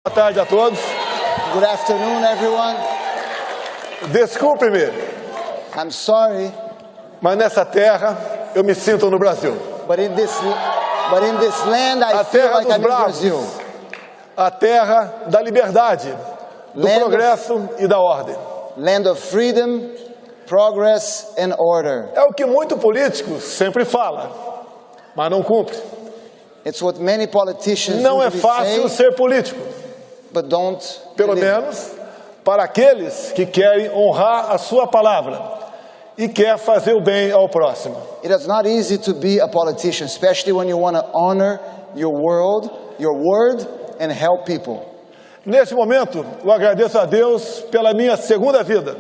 Boa tarde a todos. Good afternoon, everyone. Desculpe-me, I'm sorry, mas nessa terra eu me sinto no Brasil. but in this land, I A feel terra like dos I'm in bravos, Brazil. a terra da liberdade, do Land progresso e da ordem. Land of freedom, progress, and order. É o que muito político sempre fala, mas não cumpre. It's what many politicians Não é usually fácil say, ser político, but don't pelo deliver. menos para aqueles que querem honrar a sua palavra e quer fazer o bem ao próximo. It is not easy to be a politician, especially when you want to honor your word, and help people. Neste momento, eu agradeço a Deus pela minha segunda vida.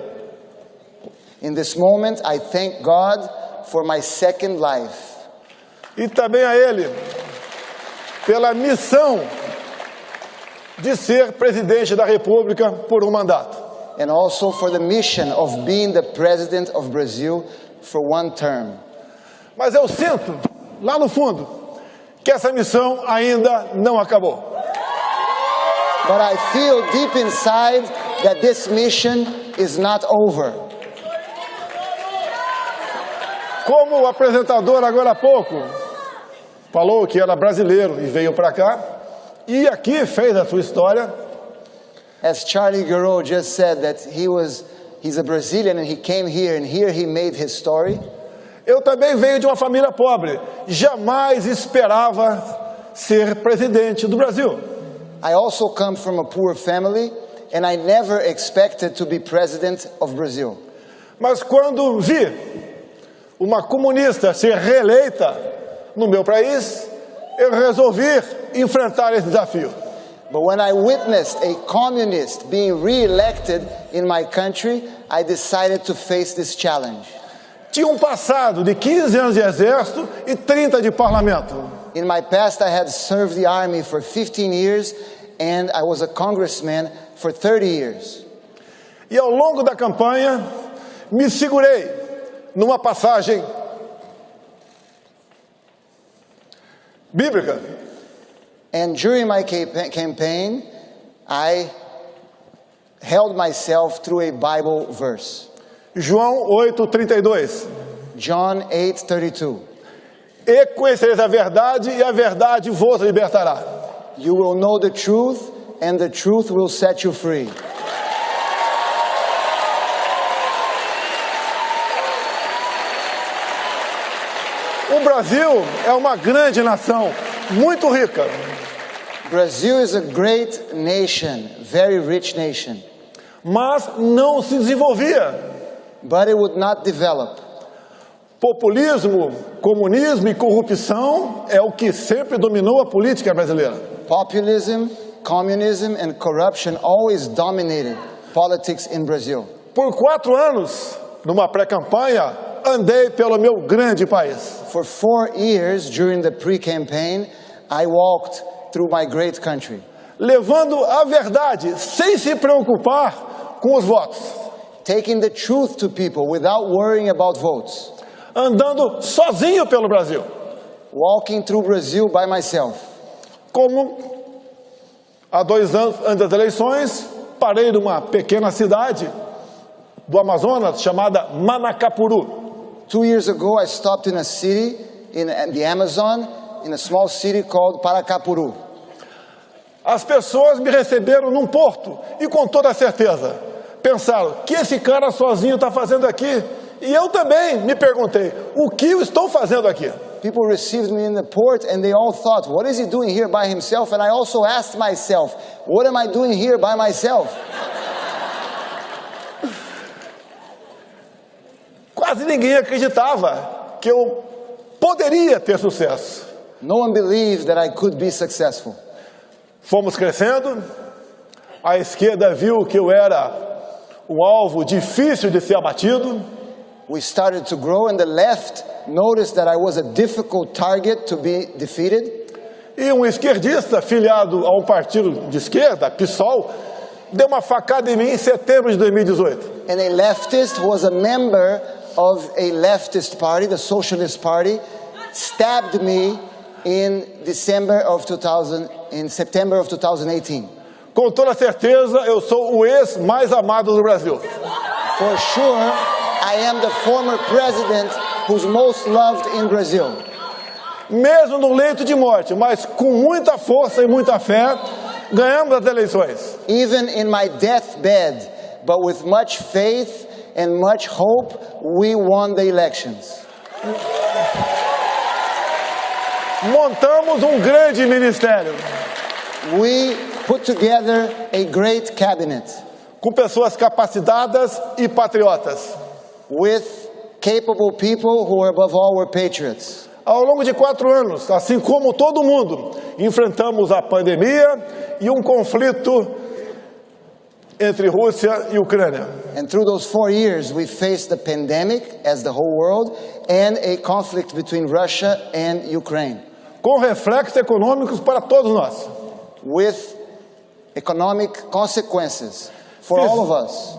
In this moment, I thank God for my second life. E também a Ele pela missão de ser presidente da República por um mandato. And also for the mission of being the president of Brazil for one term. Mas eu sinto, lá no fundo, que essa missão ainda não acabou. But I feel deep inside that this mission is not over. Como o apresentador agora há pouco falou que era brasileiro e veio para cá, e aqui fez a sua história, As Charlie Gero just said that he's a Brazilian and he came here and here he made his story. eu também venho de uma família pobre, jamais esperava ser presidente do Brasil. I also come from a poor family and I never expected to be president of Brazil. Mas quando vi uma comunista ser reeleita no meu país, eu resolvi enfrentar esse desafio. But when I witnessed a communist being re-elected in my country, I decided to face this challenge. Tinha um passado de 15 anos de exército e 30 de parlamento. In my past, I had served the army for 15 years and I was a congressman for 30 years. E ao longo da campanha, me segurei numa passagem bíblica. And during my campaign, I held myself through a Bible verse. João 8:32. John 8:32. E conhecereis a verdade, e a verdade vos libertará. You will know the truth, and the truth will set you free. O Brasil é uma grande nação, muito rica, Brazil is a great nation, very rich nation, mas não se desenvolvia. but it would not develop. Populismo, comunismo e corrupção é o que sempre dominou a política brasileira. Populism, communism, and corruption always dominated politics in Brazil. Por 4 anos, numa pré-campanha, andei pelo meu grande país. For 4 years during the pre-campaign, I walked through my great country, Levando a verdade, sem se preocupar com os votos. taking the truth to people without worrying about votes, Andando sozinho pelo Brasil. walking through Brazil by myself. Como há 2 anos antes das eleições, parei numa pequena cidade do Amazonas chamada Manacapuru. 2 years ago, I stopped in a city in the Amazon, in a small city called Paracapuru. As pessoas me receberam num porto e com toda certeza pensaram, o que esse cara sozinho está fazendo aqui? E eu também me perguntei, o que eu estou fazendo aqui? People received me in the port and they all thought, what is he doing here by himself? And I also asked myself, what am I doing here by myself? Quase ninguém acreditava que eu poderia ter sucesso. No one believed that I could be successful. Fomos crescendo, a esquerda viu que eu era um alvo difícil de ser abatido. We started to grow and the left noticed that I was a difficult target to be defeated. E um esquerdista, filiado a um partido de esquerda, PSOL, deu uma facada em mim em setembro de 2018. And a leftist who was a member of a leftist party, the Socialist Party, stabbed me in September of 2018. Com toda certeza, eu sou o ex mais amado do Brasil. For sure, I am the former president who's most loved in Brazil. Mesmo no leito de morte, mas com muita força e muita fé, ganhamos as eleições. Even in my deathbed, but with much faith and much hope, we won the elections. Montamos um grande ministério. We put together a great cabinet Com pessoas capacitadas e patriotas. with capable people who are above all were patriots. Ao longo de 4 anos, assim como todo mundo, enfrentamos a pandemia e um conflito entre Rússia e Ucrânia. And through those 4 years, we faced the pandemic as the whole world and a conflict between Russia and Ukraine Com reflexos econômicos para todos nós. with economic consequences for all of us.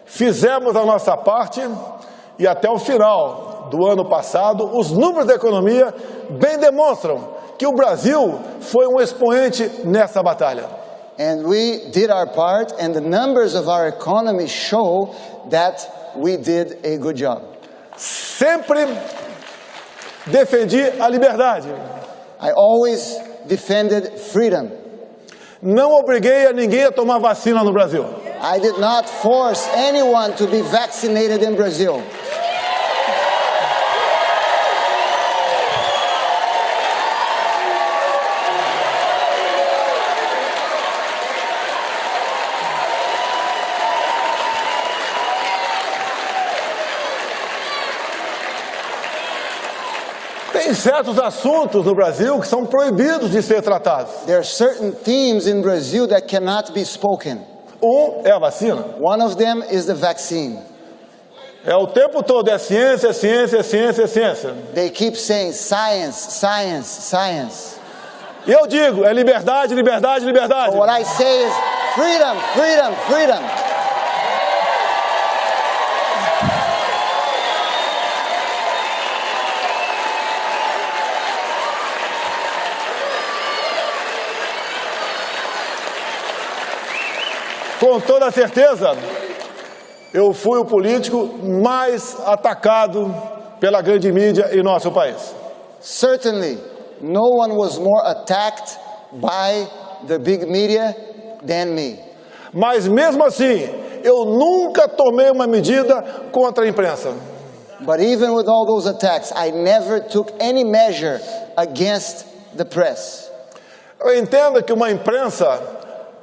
Fizemos a nossa parte e até o final do ano passado, os números da economia bem demonstram que o Brasil foi um expoente nessa batalha. And we did our part, and the numbers of our economy show that we did a good job. Sempre defendi a liberdade. I always defended freedom. Não obriguei a ninguém a tomar vacina no Brasil. I did not force anyone to be vaccinated in Brazil. Tem certos assuntos no Brasil que são proibidos de ser tratados. There are certain themes in Brazil that cannot be spoken. Um é a vacina. One of them is the vaccine. É o tempo todo, é ciência, ciência, ciência, ciência. They keep saying science, science, science. E eu digo, é liberdade, liberdade, liberdade. But what I say is freedom, freedom, freedom. Com toda certeza, eu fui o político mais atacado pela grande mídia em nosso país. Certainly, no one was more attacked by the big media than me. Mas mesmo assim, eu nunca tomei uma medida contra a imprensa. But even with all those attacks, I never took any measure against the press. Eu entendo que uma imprensa,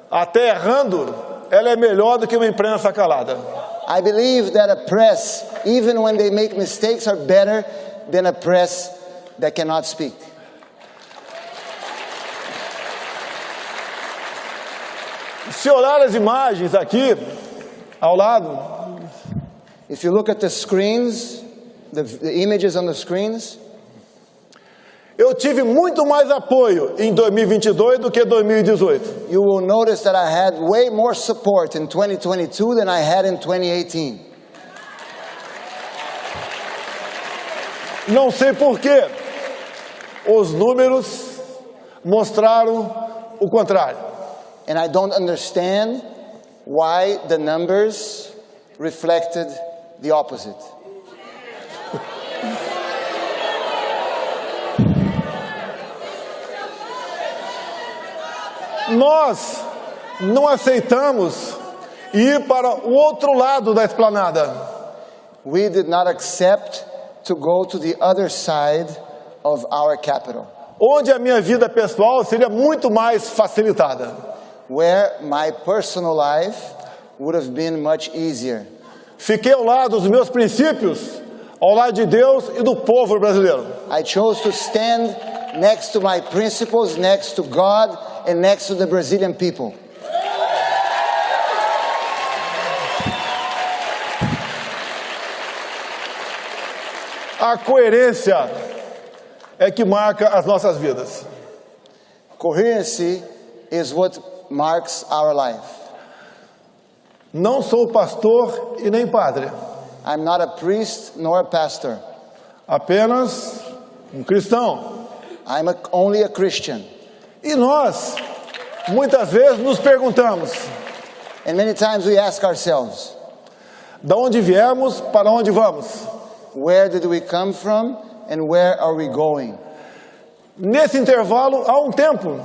até errando, ela é melhor do que uma imprensa calada. I believe that a press, even when they make mistakes, are better than a press that cannot speak. Se olhar as imagens aqui, ao lado, If you look at the screens, the images on the screens, eu tive muito mais apoio em 2022 do que 2018. you will notice that I had way more support in 2022 than I had in 2018. Não sei porquê. Os números mostraram o contrário. And I don't understand why the numbers reflected the opposite. Nós não aceitamos ir para o outro lado da esplanada. We did not accept to go to the other side of our capital, Onde a minha vida pessoal seria muito mais facilitada. where my personal life would have been much easier. Fiquei ao lado dos meus princípios, ao lado de Deus e do povo brasileiro. I chose to stand next to my principles, next to God, and next to the Brazilian people. A coerência é que marca as nossas vidas. Coherency is what marks our life. Não sou pastor e nem padre, I'm not a priest nor a pastor. apenas um cristão. I'm only a Christian. E nós Muitas vezes nos perguntamos, And many times we ask ourselves, da onde viemos, para onde vamos? where did we come from and where are we going? Nesse intervalo, há um tempo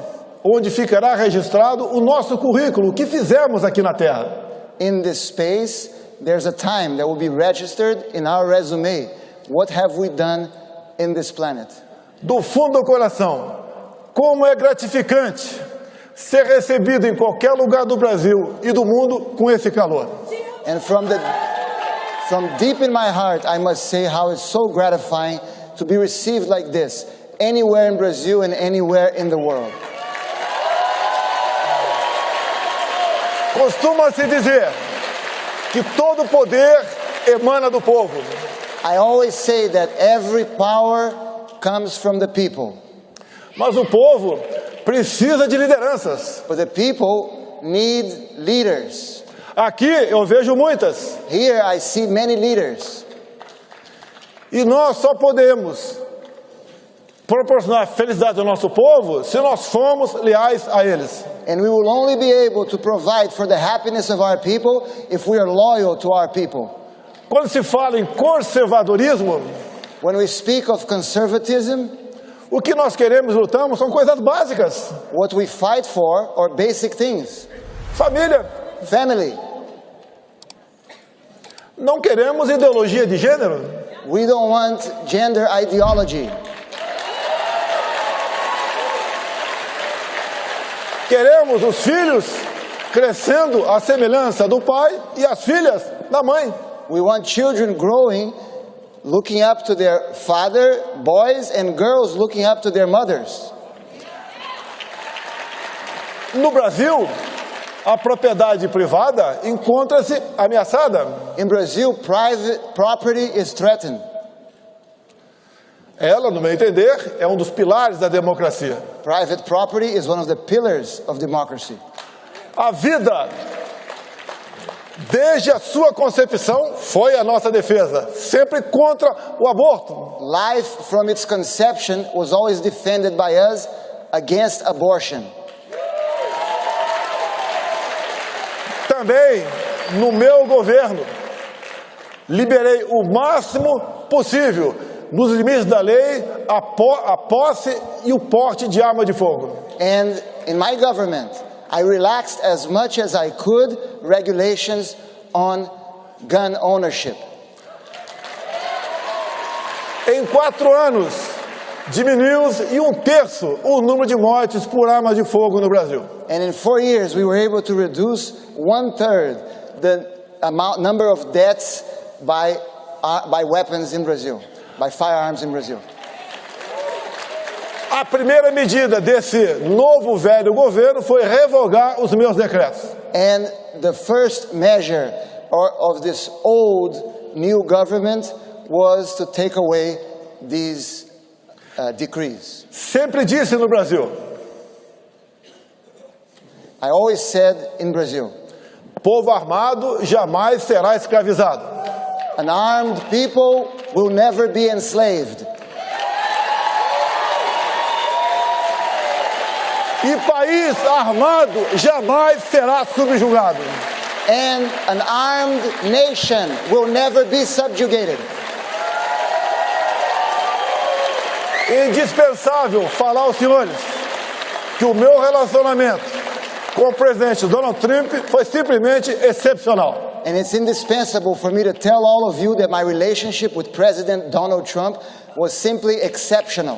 onde ficará registrado o nosso currículo, o que fizemos aqui na Terra. In this space, there's a time that will be registered in our resume. What have we done in this planet? Do fundo do coração, como é gratificante ser recebido em qualquer lugar do Brasil e do mundo com esse calor. And from deep in my heart, I must say how it's so gratifying to be received like this, anywhere in Brazil and anywhere in the world. Costuma-se dizer que todo poder emana do povo. I always say that every power comes from the people. Mas o povo precisa de lideranças. But the people need leaders. Aqui eu vejo muitas. Here I see many leaders. E nós só podemos proporcionar felicidade ao nosso povo se nós formos leais a eles. And we will only be able to provide for the happiness of our people if we are loyal to our people. Quando se fala em conservadorismo, When we speak of conservatism, o que nós queremos e lutamos são coisas básicas. what we fight for are basic things. Família. Family. Não queremos ideologia de gênero. We don't want gender ideology. Queremos os filhos crescendo à semelhança do pai e as filhas da mãe. We want children growing, looking up to their father, boys and girls looking up to their mothers. No Brasil, a propriedade privada encontra-se ameaçada. In Brazil, private property is threatened. Ela, no meu entender, é um dos pilares da democracia. Private property is one of the pillars of democracy. A vida, desde a sua concepção, foi a nossa defesa, sempre contra o aborto. Life from its conception was always defended by us against abortion. Também, no meu governo, liberei o máximo possível, nos limites da lei, a posse e o porte de arma de fogo. And in my government, I relaxed as much as I could regulations on gun ownership. Em 4 anos, diminuiu-se em 1/3 o número de mortes por arma de fogo no Brasil. And in 4 years, we were able to reduce 1/3 the number of deaths by weapons in Brazil, by firearms in Brazil. A primeira medida desse novo velho governo foi revogar os meus decretos. And the first measure of this old new government was to take away these decrees. Sempre disse no Brasil, I always said in Brazil, povo armado jamais será escravizado. an armed people will never be enslaved. E país armado jamais será subjugado. And an armed nation will never be subjugated. É indispensável falar aos senhores que o meu relacionamento com o presidente Donald Trump foi simplesmente excepcional. And it's indispensable for me to tell all of you that my relationship with President Donald Trump was simply exceptional.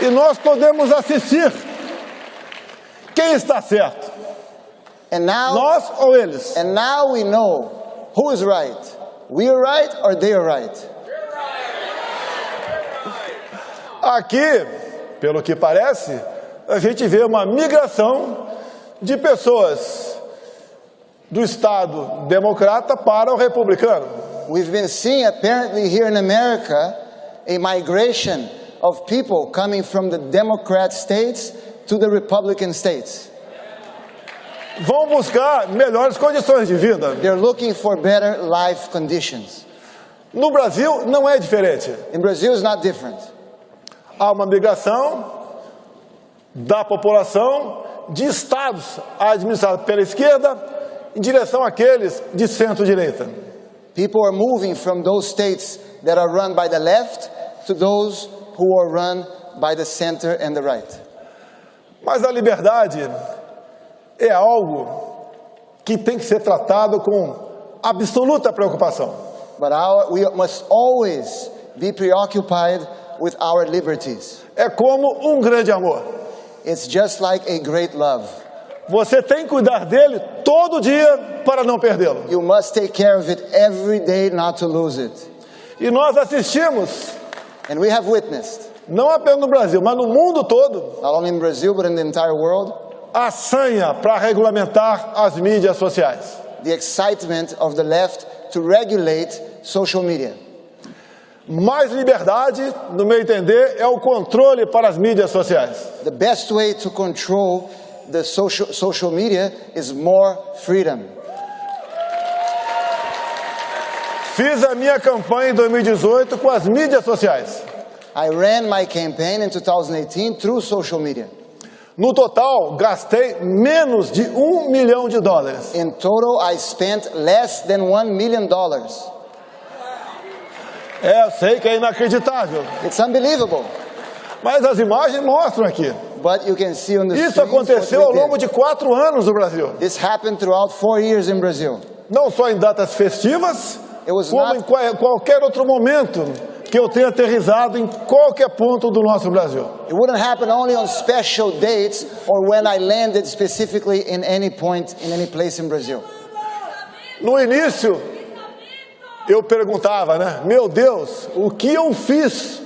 E nós podemos assistir quem está certo, And now, nós ou eles. and now we know who is right. We are right or they are right. Aqui, pelo que parece, a gente vê uma migração de pessoas do Estado democrata para o republicano. We've been seeing apparently here in America a migration of people coming from the Democrat states to the Republican states. Vão buscar melhores condições de vida. They're looking for better life conditions. No Brasil não é diferente. In Brazil, it's not different. Há uma migração da população de estados administrados pela esquerda em direção àqueles de centro-direita. People are moving from those states that are run by the left to those who are run by the center and the right. Mas a liberdade é algo que tem que ser tratado com absoluta preocupação. But we must always be preoccupied with our liberties. É como um grande amor. It's just like a great love. Você tem que cuidar dele todo dia para não perdê-lo. You must take care of it every day not to lose it. E nós assistimos, And we have witnessed, não apenas no Brasil, mas no mundo todo, not only in Brazil but in the entire world, a sanha para regulamentar as mídias sociais. the excitement of the left to regulate social media. Mais liberdade, no meu entender, é o controle para as mídias sociais. The best way to control the social media is more freedom. Fiz a minha campanha em 2018 com as mídias sociais. I ran my campaign in 2018 through social media. No total, gastei menos de $1 milhão. In total, I spent less than $1 million. Eu sei que é inacreditável, It's unbelievable, mas as imagens mostram aqui. but you can see on the Isso screens what aconteceu we ao longo did. de 4 anos no Brasil. This happened throughout 4 years in Brazil. Não só em datas festivas, It was como not- em qualquer outro momento que eu tenha aterrissado em qualquer ponto do nosso Brasil. It wouldn't happen only on special dates or when I landed specifically in any point, in any place in Brazil. No início, eu perguntava, né? Meu Deus, o que eu fiz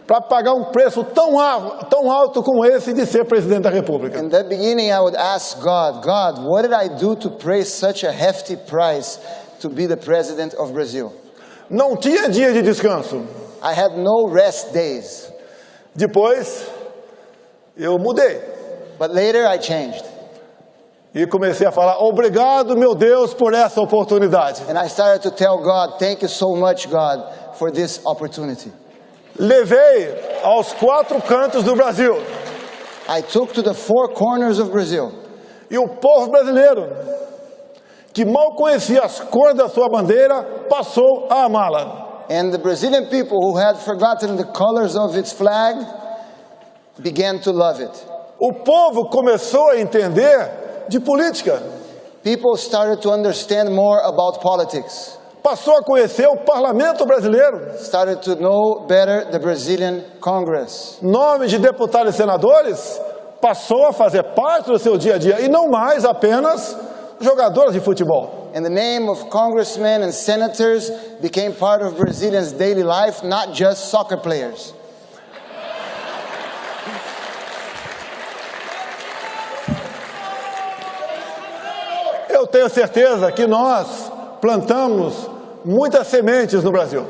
para pagar um preço tão alto como esse de ser presidente da República? In the beginning, I would ask God, what did I do to pay such a hefty price to be the president of Brazil? Não tinha dia de descanso. I had no rest days. Depois, eu mudei But later I changed. e comecei a falar, obrigado, meu Deus, por essa oportunidade. And I started to tell God, thank you so much, God, for this opportunity. Levei aos 4 cantos do Brasil. I took to the 4 corners of Brazil. E o povo brasileiro, que mal conhecia as cores da sua bandeira, passou a amá-la. And the Brazilian people who had forgotten the colors of its flag began to love it. O povo começou a entender de política. People started to understand more about politics, Passou a conhecer o parlamento brasileiro. started to know better the Brazilian Congress. Nome de deputados e senadores passou a fazer parte do seu dia a dia e não mais apenas jogadores de futebol. And the name of congressmen and senators became part of Brazilians' daily life, not just soccer players. Eu tenho certeza que nós plantamos muitas sementes no Brasil.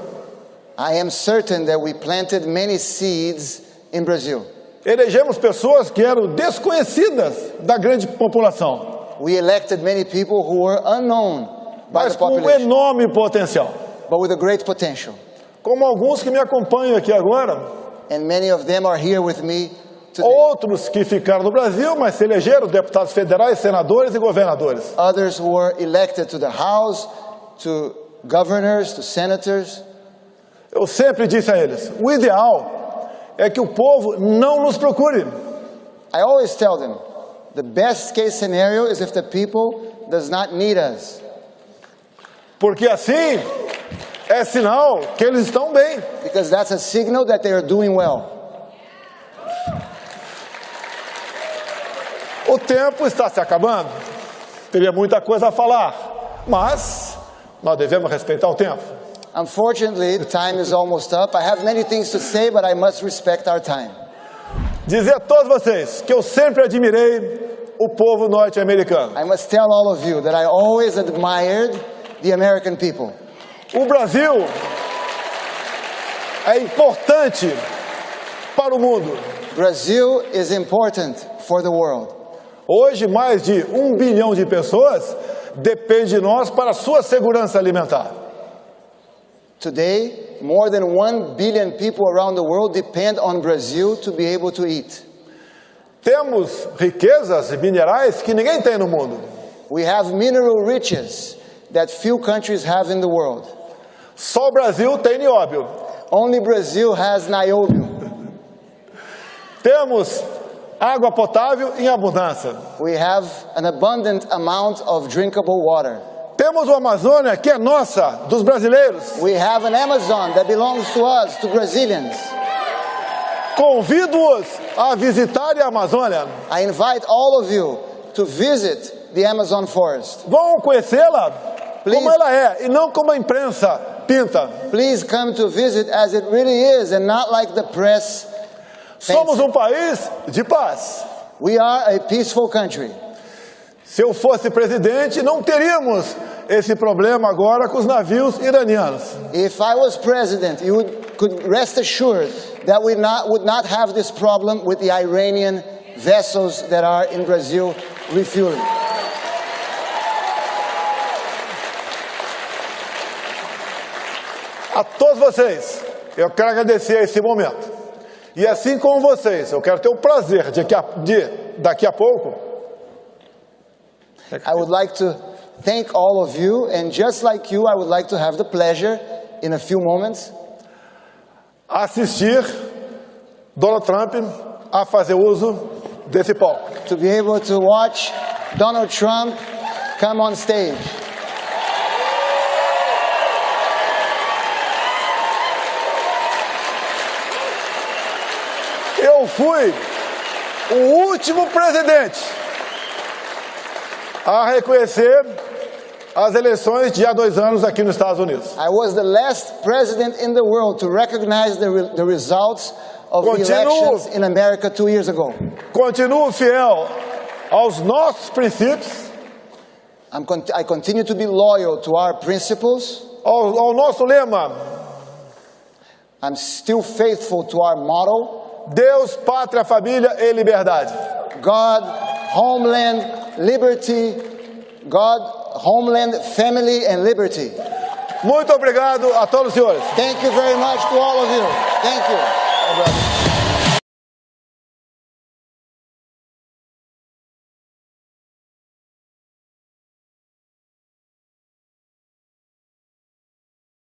I am certain that we planted many seeds in Brazil. Elegemos pessoas que eram desconhecidas da grande população, We elected many people who were unknown by mas the com um population, enorme potencial. but with a great potential. Como alguns que me acompanham aqui agora, And many of them are here with me today. outros que ficaram no Brasil, mas se elegeram deputados federais, senadores e governadores. Others who were elected to the House, to governors, to senators. Eu sempre disse a eles, o ideal é que o povo não nos procure. I always tell them, the best case scenario is if the people does not need us. Porque assim é sinal que eles estão bem. Because that's a signal that they are doing well. O tempo está se acabando. Teria muita coisa a falar, mas nós devemos respeitar o tempo. Unfortunately, the time is almost up. I have many things to say, but I must respect our time. Dizer a todos vocês que eu sempre admirei o povo norte-americano. I must tell all of you that I always admired the American people. O Brasil é importante para o mundo. Brazil is important for the world. Hoje, mais de 1 bilhão de pessoas dependem de nós para a sua segurança alimentar. Today, more than 1 billion people around the world depend on Brazil to be able to eat. Temos riquezas minerais que ninguém tem no mundo. We have mineral riches that few countries have in the world. Só o Brasil tem nióbio. Only Brazil has niobio. Temos água potável em abundância. We have an abundant amount of drinkable water. Temos uma Amazônia que é nossa, dos brasileiros. We have an Amazon that belongs to us, to Brazilians. Convido-os a visitarem a Amazônia. I invite all of you to visit the Amazon forest. Vão conhecê-la Please. como ela é e não como a imprensa pinta. Please come to visit as it really is and not like the press. Somos um país de paz. We are a peaceful country. Se eu fosse presidente, não teríamos esse problema agora com os navios iranianos. If I was president, you could rest assured that we would not have this problem with the Iranian vessels that are in Brazil refueling. A todos vocês, eu quero agradecer esse momento. E assim como vocês, eu quero ter o prazer de daqui a pouco. I would like to thank all of you, and just like you, I would like to have the pleasure in a few moments assistir Donald Trump a fazer uso desse palco. to be able to watch Donald Trump come on stage. Eu fui o último presidente a reconhecer as eleições de há 2 anos aqui nos Estados Unidos. I was the last president in the world to recognize the results of the elections in America 2 years ago. Continuo fiel aos nossos princípios, I continue to be loyal to our principles. ao nosso lema: I'm still faithful to our motto: Deus, pátria, família e liberdade. God, homeland, liberty. God, homeland, family, and liberty. Muito obrigado a todos os senhores. Thank you very much to all of you. Thank you.